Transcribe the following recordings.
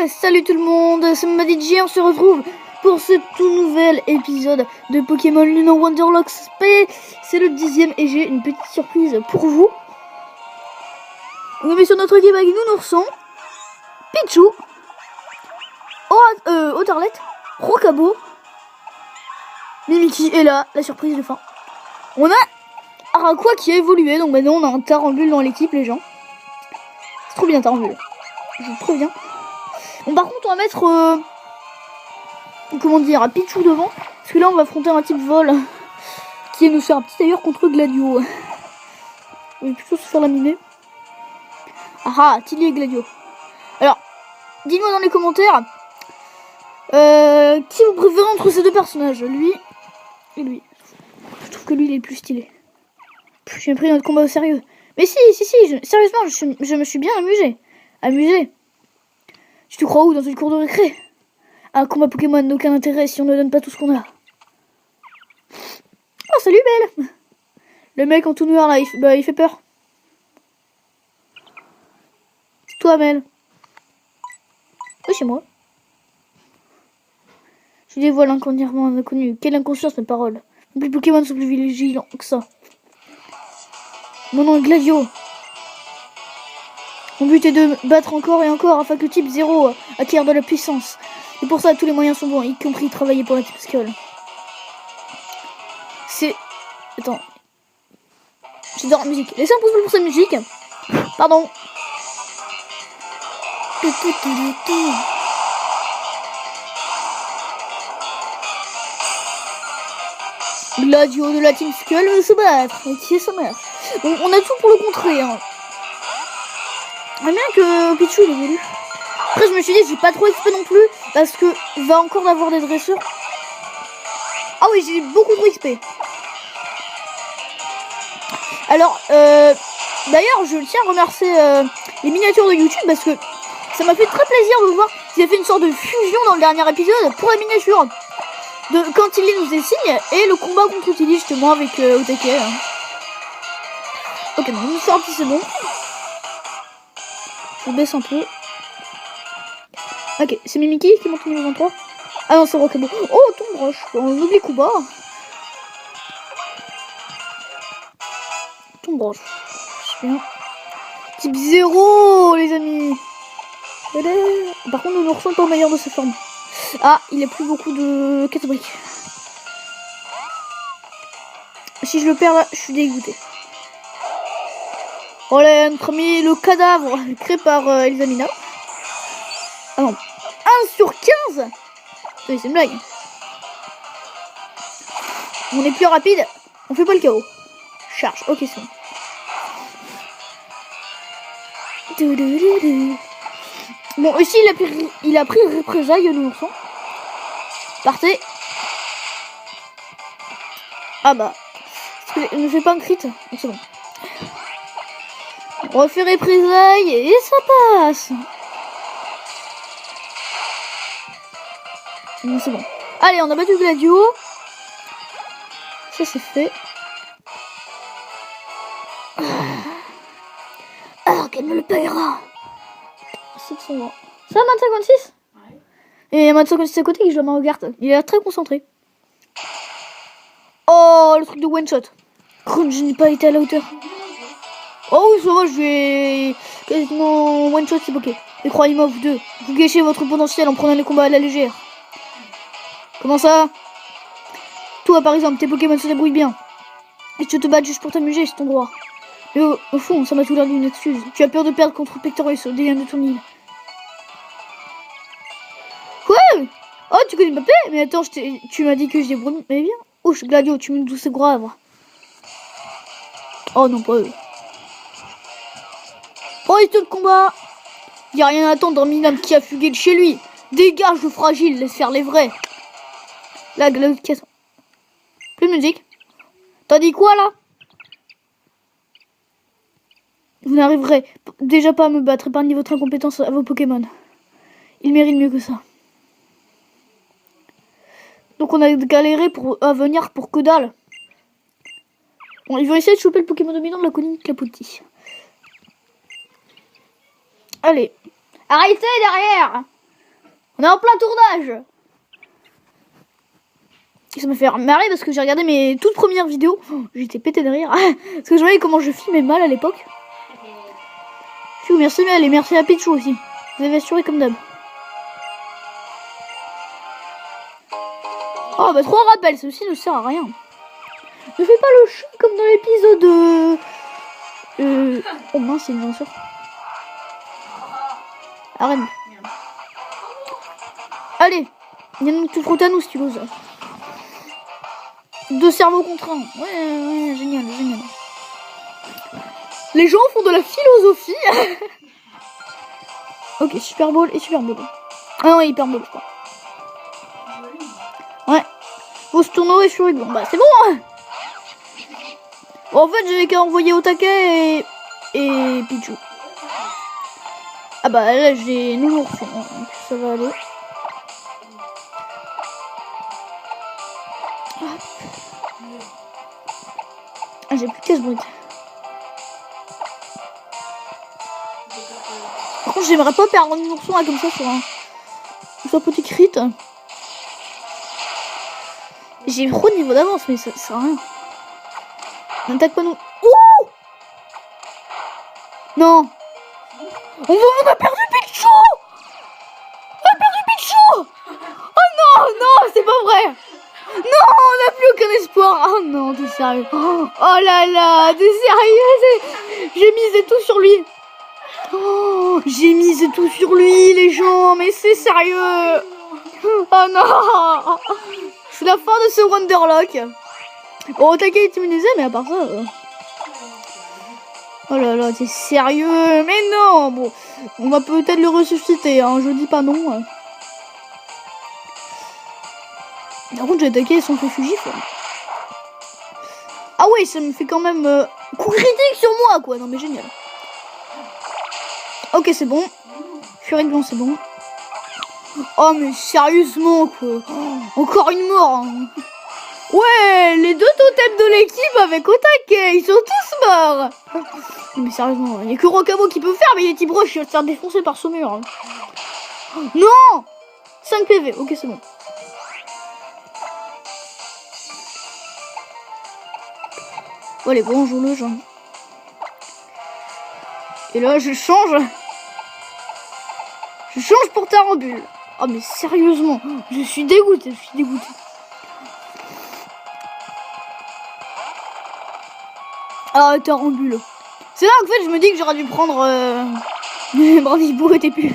Salut tout le monde, c'est Madidji, on se retrouve pour ce tout nouvel épisode de Pokémon Luna Wonderlocks SP. C'est le 10e et j'ai une petite surprise pour vous. On est sur notre équipe avec nous, Nourson, Pichu, Otarlet, Rocabo, Mimikyu et là, la surprise de fin. On a Araqua qui a évolué, donc maintenant on a un Tarambule dans l'équipe, les gens. C'est trop bien Tarambule. Je trop bien. Bon, par contre, on va mettre comment dire, un Pichu devant, parce que là, on va affronter un type vol qui nous faire un petit d'ailleurs contre Gladio. On va plutôt se faire laminer. Ah, Tilly et Gladio. Alors, dites-moi dans les commentaires qui vous préférez entre ces deux personnages, lui et lui. Je trouve que lui, il est le plus stylé. J'ai pris notre combat au sérieux. Mais si, sérieusement, je me suis bien amusé. Tu te crois où, dans une cour de récré? Un combat Pokémon n'a aucun intérêt si on ne donne pas tout ce qu'on a. Oh, salut Belle. Le mec en tout noir là, il fait peur. C'est toi Mel. Oui, c'est moi. Je dévoile l'inconnu. Inconnu. Quelle inconscience mes paroles. Les Pokémon sont plus vigilants que ça. Mon nom est Gladio. Mon but est de battre encore et encore afin que le type 0 acquiert de la puissance. Et pour ça, tous les moyens sont bons, y compris travailler pour la type Skull. C'est... Attends. J'adore la musique. Laissez un pouce bleu pour cette musique. Pardon. Gladio de la team Skull veut se battre. Et qui est sa mère? On a tout pour le contrer, hein. Bien que Pichu il est venu. Après je me suis dit j'ai pas trop XP non plus parce que va encore avoir des dresseurs. Ah oui, j'ai beaucoup trop XP. Alors d'ailleurs je tiens à remercier les miniatures de YouTube parce que ça m'a fait très plaisir de voir qu'ils avaient fait une sorte de fusion dans le dernier épisode pour la miniature de quand Tilly nous désigne et le combat contre Tilly justement avec Otake. Ok, bon, c'est parti, c'est bon. Je baisse un peu. Ok, c'est Mimikyu qui monte au niveau 23. Ah non, c'est Rocabo. Oh, ton broche. On oublie Kuba. Ton broche. C'est bien. Type 0, les amis. Par contre, nous ne ressentons pas au meilleur de sa forme. Ah, il a plus beaucoup de 4 briques. Si je le perds là, je suis dégoûté. Oh là, notre ami le cadavre créé par Elsamina. Ah non, 1 sur 15. Oui, c'est une blague. On est plus rapide, on fait pas le chaos. Charge, ok c'est bon. Bon, ici il a pris représailles, le Nourson. Partez. Ah bah, il ne fait pas un crit, donc c'est bon. On refait représailles et ça passe. C'est bon. Allez, on a battu Gladio. Ça c'est fait. Alors qu'elle me le payera. 720. Ça va, 56 ? Ouais. Et il y a 56 à côté qui je le regarde. Il est très concentré. Oh, le truc de one shot. Je n'ai pas été à la hauteur. Oh oui, ça va, je vais quasiment one shot, c'est ok. Et croyez-moi, vous deux, vous gâchez votre potentiel en prenant les combats à la légère. Comment ça? Toi, par exemple, tes Pokémon se débrouillent bien. Et tu te bats juste pour t'amuser, c'est ton droit. Mais au fond, ça m'a tout l'air d'une excuse. Tu as peur de perdre contre Pectorus au délire de ton île. Quoi? Oh, tu connais Mbappé? Mais attends, tu m'as dit que je débrouille. Mais bien. Oh, Gladio, tu me douces c'est grave. Oh non, pas eux. Oh, il de combat. Y a rien à attendre d'un minable qui a fugué de chez lui. Dégage le fragile, laisse faire les vrais. Là, Gladio, caisse. Plus de musique. T'as dit quoi là? Vous n'arriverez déjà pas à me battre. Épargnez votre incompétence à vos Pokémon. Ils méritent mieux que ça. Donc on a galéré à venir pour que dalle. Bon, ils vont essayer de choper le Pokémon dominant de la colline Clapotis. Allez. Arrêtez derrière. On est en plein tournage. Et ça m'a fait marrer parce que j'ai regardé mes toutes premières vidéos. J'étais pété de rire. Parce que je voyais comment je filmais mal à l'époque. Merci Mel et merci à Pichou aussi. Vous avez assuré comme d'hab. Oh bah 3 rappels, ceci ne sert à rien. Ne fais pas le chat comme dans l'épisode Oh mince, c'est bien sûr. Arrête. Allez, il y a une petite routine si tu veux ça. 2 cerveaux contre 1. Ouais, génial, génial. Les gens font de la philosophie. Ok, Super Bowl et Super Bowl. Ah non, Hyper Bowl, je crois. Ouais. Faut se tourner sur les blancs. Bah, c'est bon, hein. Bon, en fait, j'avais qu'à envoyer au taquet et Pichou. Ah bah, là, j'ai nouveau refait. Donc, ça va aller. Ah, j'ai plus de casse-brute. Par contre, j'aimerais pas perdre un ourson là comme ça sur un petit crit. J'ai trop de niveau d'avance, mais ça sert à rien. N'attaque pas nous. Ouh! Non! On a perdu Pichou! On a perdu Pichou! Oh non, non, c'est pas vrai! Non, on n'a plus aucun espoir! Oh non, t'es sérieux? Oh là là, t'es sérieux? J'ai misé tout sur lui! Oh, j'ai misé tout sur lui, les gens, mais c'est sérieux! Oh non! C'est la fin de ce Wonderlock. Bon, au taquet est immunisé, mais à part ça... Oh là là, t'es sérieux? Mais non! Bon, on va peut-être le ressusciter, hein, je dis pas non. Par contre, j'ai attaqué son feu fugif. Ah ouais, ça me fait quand même coup critique sur moi, quoi. Non mais génial. Ok, c'est bon. Furie de blanc, c'est bon. Oh mais sérieusement, quoi. Oh, encore une mort. Hein. Ouais, les 2 totems de l'équipe avec au taquet, ils sont tous morts. Mais sérieusement, il n'y a que Rocamo qui peut faire, mais les types rush, il va se faire défoncer par ce mur. Hein. Non, 5 PV, ok, c'est bon. Oh, allez, bon, joue le jeu. Et là, je change. Je change pour Tarambule. Oh, mais sérieusement, je suis dégoûté, Ah, Tarambule. C'est là en fait, je me dis que j'aurais dû prendre. Brandisbourg était plus.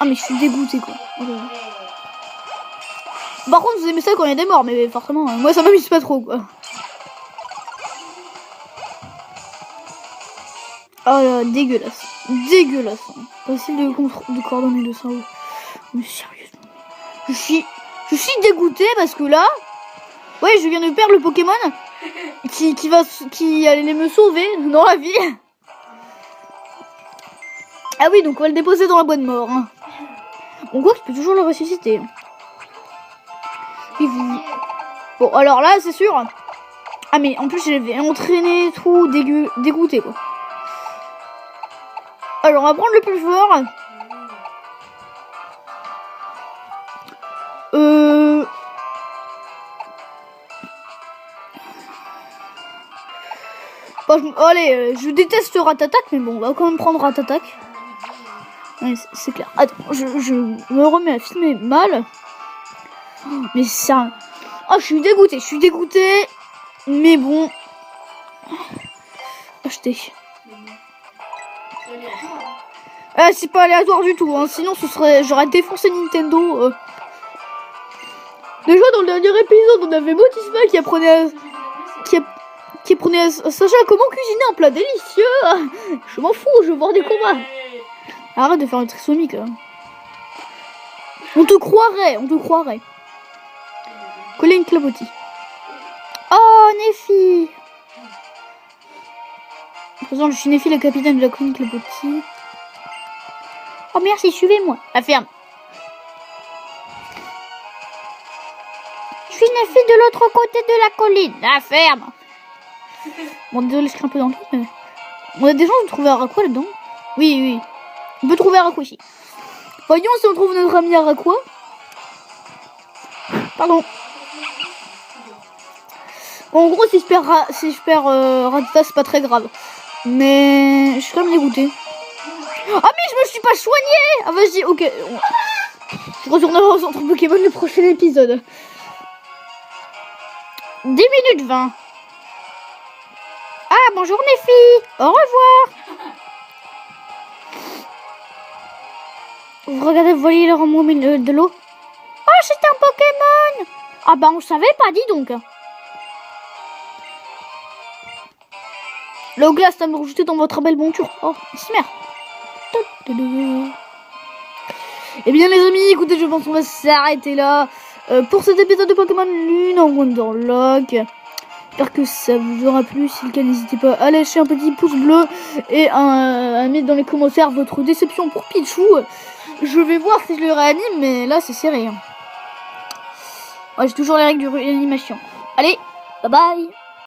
Ah, mais je suis dégoûté, quoi. Par contre, vous aimez ça quand il y a des morts, mais forcément, moi ça m'amuse pas trop, quoi. Oh là, dégueulasse. Dégueulasse. Hein. Facile de coordonner le cerveau. Mais sérieusement. Je suis dégoûté parce que là... Ouais, je viens de perdre le Pokémon qui allait me sauver dans la vie. Ah oui, donc on va le déposer dans la boîte mort. Hein. On voit qu'il peut toujours le ressusciter. Bon, alors là, c'est sûr. Ah, mais en plus, j'avais entraîné tout dégoûté, quoi. Alors, on va prendre le plus fort. Bon, allez, je déteste Ratatak, mais bon, on va quand même prendre Ratatak. Ouais, c'est clair. Attends, je me remets à filmer mal. Mais ça... Oh, je suis dégoûté. Mais bon... Acheter. Ah, c'est pas aléatoire du tout, hein. Sinon j'aurais défoncé Nintendo. Déjà dans le dernier épisode, on avait Motisma qui apprenait à Sacha comment cuisiner un plat délicieux. Je m'en fous, je veux voir des combats. Arrête de faire le trisomique. Hein. On te croirait. Coller une clapotis. Oh, Nefi. De toute façon, je suis Nefi, le capitaine de la colline clapotis. Oh merci, suivez-moi. La ferme. Je suis Nefi de l'autre côté de la colline. La ferme. Bon, désolé, je crie un peu dans le truc, mais... On a des gens qui ont trouvé un raccourci là-dedans. Oui. On peut trouver un raccourci. Voyons si on trouve notre ami Araqua. Pardon. En gros, si je perds Radita, c'est pas très grave. Mais je suis quand même dégoûté. Ah mais je me suis pas soigné. Ah vas-y, ok. Je retournerai au centre Pokémon le prochain épisode. 10 minutes 20. Ah bonjour les filles. Au revoir. Vous regardez, vous voyez le remous de l'eau. Oh c'est un Pokémon. Ah bah on savait pas, dis donc. Le glace à me rejeter dans votre belle monture. Oh, c'est merde. Eh bien les amis, écoutez, je pense qu'on va s'arrêter là pour cet épisode de Pokémon Lune en Wonderlock. J'espère que ça vous aura plu. Si le cas, n'hésitez pas à lâcher un petit pouce bleu et à mettre dans les commentaires votre déception pour Pichu. Je vais voir si je le réanime, mais là c'est serré. Ouais, j'ai toujours les règles de réanimation. Allez, bye bye.